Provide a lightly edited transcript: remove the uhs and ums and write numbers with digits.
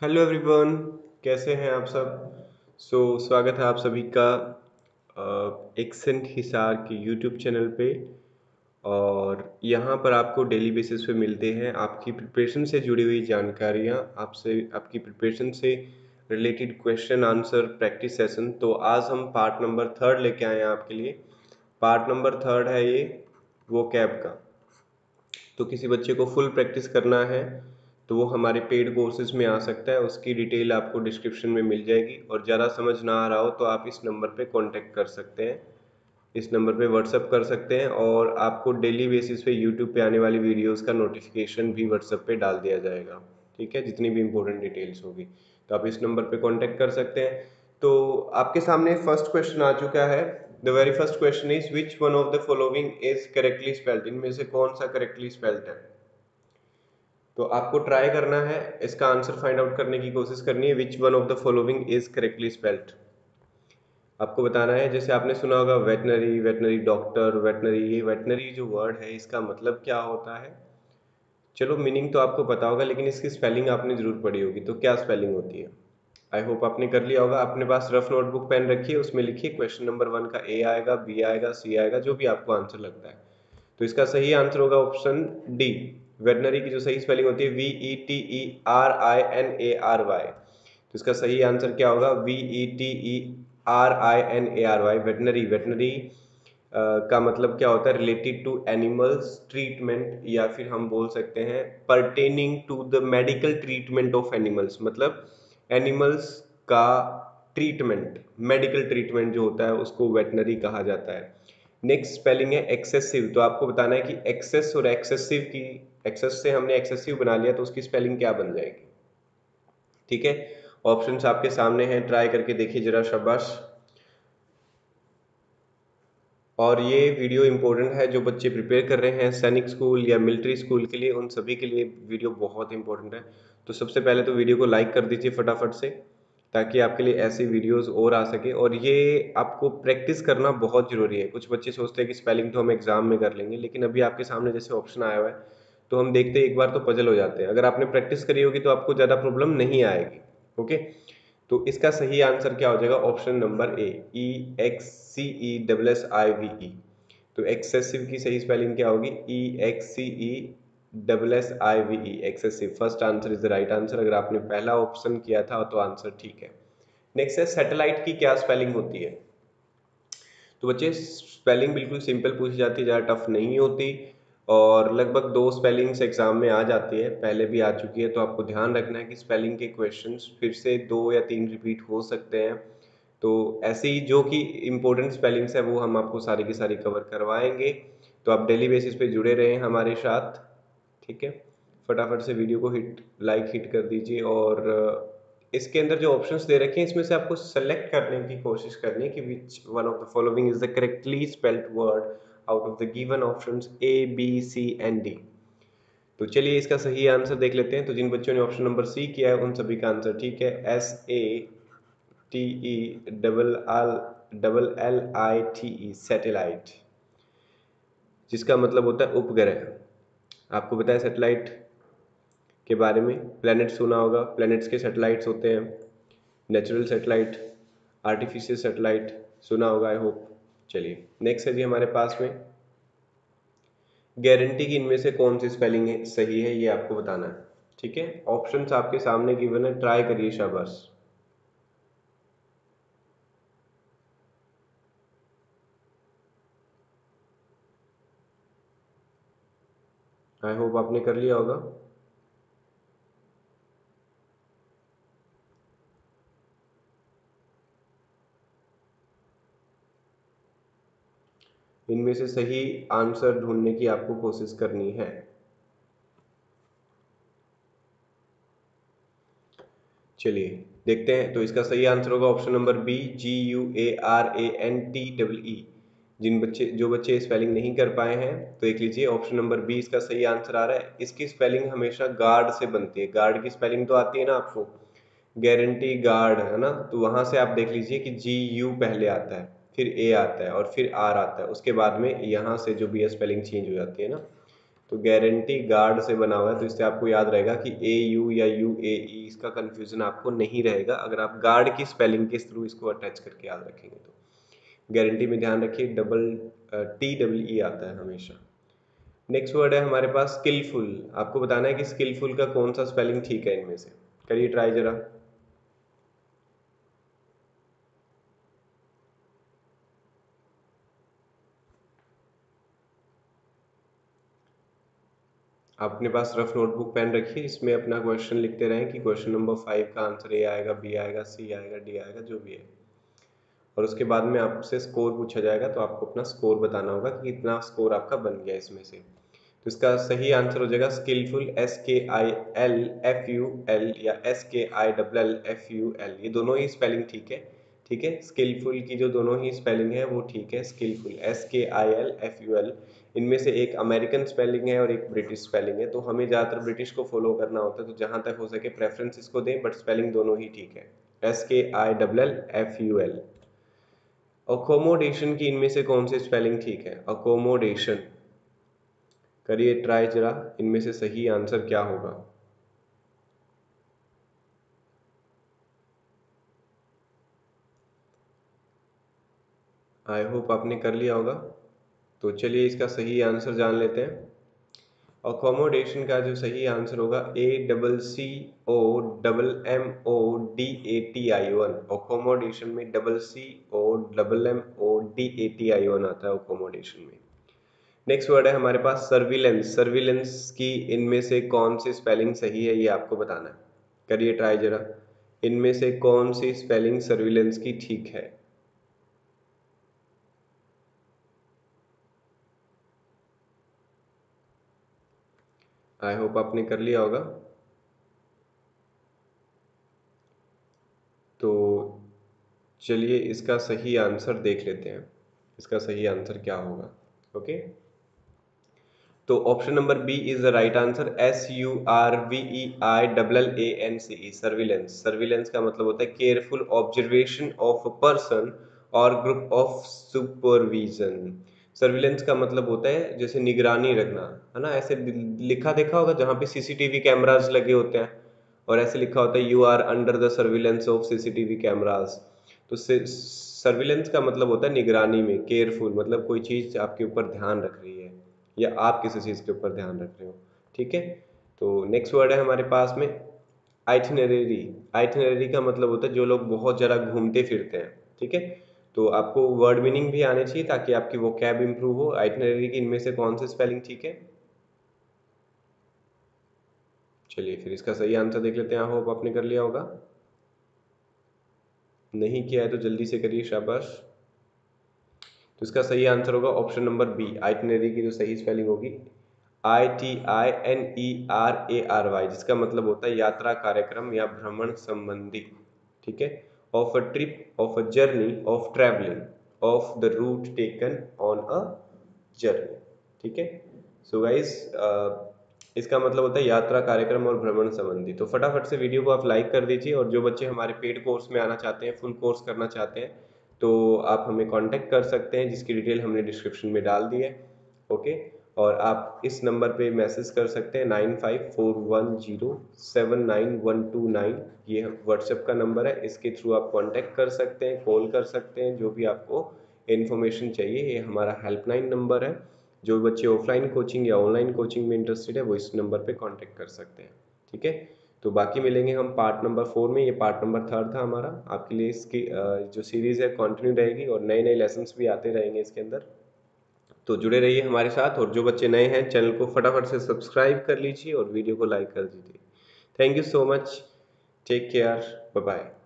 Hello everyone, कैसे हैं आप सब। स्वागत है आप सभी का एक्सेंट हिसार के यूट्यूब चैनल पे। और यहाँ पर आपको डेली बेसिस पे मिलते हैं आपकी प्रिपरेशन से जुड़ी हुई जानकारियाँ, आपसे आपकी प्रिपरेशन से related question answer practice session. तो आज हम पार्ट नंबर 3 लेके आए हैं आपके लिए। पार्ट नंबर 3 है ये वो कैब का। तो किसी बच्चे को फुल प्रैक्टिस करना है तो वो हमारे पेड कोर्सेज में आ सकता है, उसकी डिटेल आपको डिस्क्रिप्शन में मिल जाएगी। और ज़्यादा समझ ना आ रहा हो तो आप इस नंबर पे कांटेक्ट कर सकते हैं, इस नंबर पे व्हाट्सअप कर सकते हैं, और आपको डेली बेसिस पे यूट्यूब पे आने वाली वीडियोस का नोटिफिकेशन भी व्हाट्सअप पे डाल दिया जाएगा। ठीक है, जितनी भी इंपॉर्टेंट डिटेल्स होगी तो आप इस नंबर पे कांटेक्ट कर सकते हैं। तो आपके सामने फर्स्ट क्वेश्चन आ चुका है। The very first question is which one of the following is correctly spelled. इनमें से कौन सा करेक्टली स्पेल्ड है। तो आपको ट्राई करना है, इसका आंसर फाइंड आउट करने की कोशिश करनी है। Which one of the following is correctly spelled आपको बताना है। जैसे आपने सुना होगा वेटनरी, वेटनरी डॉक्टर, वेटनरी। ये वेटनरी जो वर्ड है इसका मतलब क्या होता है, चलो मीनिंग तो आपको पता होगा लेकिन इसकी स्पेलिंग आपने जरूर पढ़ी होगी। तो क्या स्पेलिंग होती है, आई होप आपने कर लिया होगा। अपने पास रफ नोटबुक पेन रखिए, उसमें लिखिए क्वेश्चन नंबर 1 का ए आएगा, बी आएगा, सी आएगा, जो भी आपको आंसर लगता है। तो इसका सही आंसर होगा ऑप्शन डी। वेटनरी की जो सही स्पेलिंग होती है VETERINARY। तो इसका सही आंसर क्या होगा, VETERINARY। वेटनरी, वेटनरी का मतलब क्या होता है, रिलेटेड टू एनिमल्स ट्रीटमेंट, या फिर हम बोल सकते हैं pertaining to the medical treatment of animals. मतलब एनिमल्स का ट्रीटमेंट, मेडिकल ट्रीटमेंट जो होता है उसको वेटनरी कहा जाता है। नेक्स्ट स्पेलिंग है एक्सेसिव। तो आपको बताना है कि एक्सेस और एक्सेसिव की, एक्सेस से हमने एक्सेसिव बना लिया तो उसकी स्पेलिंग क्या बन जाएगी। ठीक है, ऑप्शंस आपके सामने हैं, ट्राई करके देखिए जरा, शाबाश। और ये वीडियो इंपॉर्टेंट है जो बच्चे प्रिपेयर कर रहे हैं सैनिक स्कूल या मिलिट्री स्कूल के लिए, उन सभी के लिए वीडियो बहुत इंपॉर्टेंट है। तो सबसे पहले तो वीडियो को लाइक कर दीजिए फटाफट से, ताकि आपके लिए ऐसी वीडियोस और आ सके। और ये आपको प्रैक्टिस करना बहुत ज़रूरी है। कुछ बच्चे सोचते हैं कि स्पेलिंग तो हम एग्जाम में कर लेंगे, लेकिन अभी आपके सामने जैसे ऑप्शन आया हुआ है तो हम देखते एक बार तो पजल हो जाते हैं। अगर आपने प्रैक्टिस करी होगी तो आपको ज़्यादा प्रॉब्लम नहीं आएगी। ओके, तो इसका सही आंसर क्या हो जाएगा, ऑप्शन नंबर ए, EXCESSIVE। तो एक्सेसिव की सही स्पेलिंग क्या होगी, EXCESSIVE, excessive. First answer is the right answer. अगर आपने पहला ऑप्शन किया था तो आंसर ठीक है। नेक्स्ट है सैटेलाइट की क्या स्पेलिंग होती है। तो बच्चे स्पेलिंग बिल्कुल सिंपल पूछी जाती है, ज़्यादा टफ नहीं होती, और लगभग 2 स्पेलिंग्स एग्जाम में आ जाती है, पहले भी आ चुकी है। तो आपको ध्यान रखना है कि स्पेलिंग के क्वेश्चंस फिर से 2 या 3 रिपीट हो सकते हैं। तो ऐसे ही जो कि इम्पोर्टेंट स्पेलिंग्स है वो हम आपको सारी की सारी कवर करवाएंगे। तो आप डेली बेसिस पे जुड़े रहें हमारे साथ। ठीक है, फटाफट से वीडियो को लाइक हिट कर दीजिए। और इसके अंदर जो ऑप्शंस दे रखे हैं इसमें से आपको सेलेक्ट करने की कोशिश करनी है कि which one of the following is the correctly spelled word out of the given options A B C and D। तो चलिए इसका सही आंसर देख लेते हैं। तो जिन बच्चों ने ऑप्शन नंबर सी किया है उन सभी का आंसर ठीक है, SATELLITE, सैटेलाइट, जिसका मतलब होता है उपग्रह। आपको पता है सैटेलाइट के बारे में, प्लैनेट सुना होगा, प्लैनेट्स के सैटेलाइट्स होते हैं, नेचुरल सैटेलाइट, आर्टिफिशियल सैटेलाइट सुना होगा आई होप। चलिए नेक्स्ट है जी हमारे पास में, गारंटी की इनमें से कौन सी स्पेलिंग है सही है ये आपको बताना है। ठीक है, ऑप्शंस आपके सामने गिवन है, ट्राई करिए, शाबाश। आई होप आपने कर लिया होगा। इनमें से सही आंसर ढूंढने की आपको कोशिश करनी है। चलिए देखते हैं। तो इसका सही आंसर होगा ऑप्शन नंबर बी, GUARANTEE। जो बच्चे स्पेलिंग नहीं कर पाए हैं तो देख लीजिए, ऑप्शन नंबर बी इसका सही आंसर आ रहा है। इसकी स्पेलिंग हमेशा गार्ड से बनती है। गार्ड की स्पेलिंग तो आती है ना आपको, गारंटी गार्ड, है ना। तो वहां से आप देख लीजिए कि GU पहले आता है, फिर A आता है और फिर R आता है, उसके बाद में यहाँ से जो भी स्पेलिंग चेंज हो जाती है ना। तो गारंटी गार्ड से बना हुआ है, तो इससे आपको याद रहेगा कि AU या UAE, इसका कंफ्यूजन आपको नहीं रहेगा अगर आप गार्ड की स्पेलिंग के थ्रू इसको अटैच करके याद रखेंगे। तो गारंटी में ध्यान रखिए TEE आता है हमेशा। नेक्स्ट वर्ड है हमारे पास स्किलफुल। आपको बताना है कि स्किलफुल का कौन सा स्पेलिंग ठीक है इनमें से। करिए ट्राई जरा। आप अपने पास रफ नोटबुक पेन रखिए, इसमें अपना क्वेश्चन लिखते रहें कि क्वेश्चन नंबर 5 का आंसर A आएगा, B आएगा, C आएगा, D आएगा, जो भी है। और उसके बाद में आपसे स्कोर पूछा जाएगा, तो आपको अपना स्कोर बताना होगा कि कितना स्कोर आपका बन गया इसमें से। तो इसका सही आंसर हो जाएगा स्किलफुल, SKILFUL या SKILLFUL, ये दोनों ही स्पेलिंग ठीक है। ठीक है, स्किलफुल की जो दोनों ही स्पेलिंग है वो ठीक है। स्किलफुल SKILFUL, इनमें से एक अमेरिकन स्पेलिंग है और एक ब्रिटिश स्पेलिंग है, तो हमें ज़्यादातर ब्रिटिश को फॉलो करना होता है, तो जहाँ तक हो सके प्रेफरेंस इसको दें, बट स्पेलिंग दोनों ही ठीक है। SKILLFUL। अकोमोडेशन की इनमें से कौन सी स्पेलिंग ठीक है? अकोमोडेशन, करिए ट्राई जरा, इनमें से सही आंसर क्या होगा? आई होप आपने कर लिया होगा। तो चलिए इसका सही आंसर जान लेते हैं। अकोमोडेशन का जो सही आंसर होगा ACCOMMODATION। अकोमोडेशन में CCOMMODATION आता है अकोमोडेशन में। नेक्स्ट वर्ड है हमारे पास सर्विलेंस। सर्विलेंस की इनमें से कौन सी स्पेलिंग सही है, ये आपको बताना है। करिए ट्राई जरा, इनमें से कौन सी स्पेलिंग सर्विलेंस की ठीक है? आई होप आपने कर लिया होगा। तो चलिए इसका सही आंसर देख लेते हैं, इसका सही आंसर क्या होगा। ओके, तो option number B is the right answer. SURVEILLANCE, surveillance. Surveillance का मतलब होता है careful observation of a person और ग्रुप ऑफ सुपरविजन। सर्विलेंस का मतलब होता है जैसे निगरानी रखना, है ना। ऐसे लिखा देखा होगा जहाँ पे CCTV कैमरास लगे होते हैं, और ऐसे लिखा होता है you are under the surveillance of CCTV cameras. तो सर्विलेंस का मतलब होता है निगरानी में, केयरफुल मतलब कोई चीज़ आपके ऊपर ध्यान रख रही है या आप किसी चीज़ के ऊपर ध्यान रख रहे हो। ठीक है, तो नेक्स्ट वर्ड है हमारे पास में आइटिनरी। आइटिनरी का मतलब होता है जो लोग बहुत ज़रा घूमते फिरते हैं। ठीक है, तो आपको वर्ड मीनिंग भी आने चाहिए ताकि आपकी वो कैब इंप्रूव हो। आइटिनरी की इनमें से कौन सी स्पेलिंग ठीक है? चलिए फिर इसका सही आंसर देख लेते हैं। होप आपने कर लिया होगा। नहीं किया है तो जल्दी से करिए, शाबाश। तो इसका सही आंसर होगा ऑप्शन नंबर बी। आइटिनरी की जो सही स्पेलिंग होगी ITINERARY, जिसका मतलब होता है यात्रा कार्यक्रम या भ्रमण संबंधी। ठीक है, of a trip, of a journey, of travelling, of the route taken on a journey. ठीक है, सो गाइस इसका मतलब होता है यात्रा कार्यक्रम और भ्रमण संबंधी। तो फटाफट से वीडियो को आप लाइक कर दीजिए, और जो बच्चे हमारे पेड कोर्स में आना चाहते हैं, फुल कोर्स करना चाहते हैं, तो आप हमें कांटेक्ट कर सकते हैं, जिसकी डिटेल हमने डिस्क्रिप्शन में डाल दी है। ओके, और आप इस नंबर पे मैसेज कर सकते हैं 9541079129। ये व्हाट्सएप का नंबर है, इसके थ्रू आप कांटेक्ट कर सकते हैं, कॉल कर सकते हैं, जो भी आपको इन्फॉर्मेशन चाहिए। ये हमारा हेल्पलाइन नंबर है। जो बच्चे ऑफलाइन कोचिंग या ऑनलाइन कोचिंग में इंटरेस्टेड है वो इस नंबर पे कांटेक्ट कर सकते हैं। ठीक है, तो बाकी मिलेंगे हम पार्ट नंबर 4 में। ये पार्ट नंबर 3 था हमारा। आपके लिए इसकी जो सीरीज़ है कंटिन्यू रहेगी, और नए नए लेसन्स भी आते रहेंगे इसके अंदर। तो जुड़े रहिए हमारे साथ, और जो बच्चे नए हैं चैनल को फटाफट से सब्सक्राइब कर लीजिए और वीडियो को लाइक कर दीजिए। Thank you so much, take care, bye bye.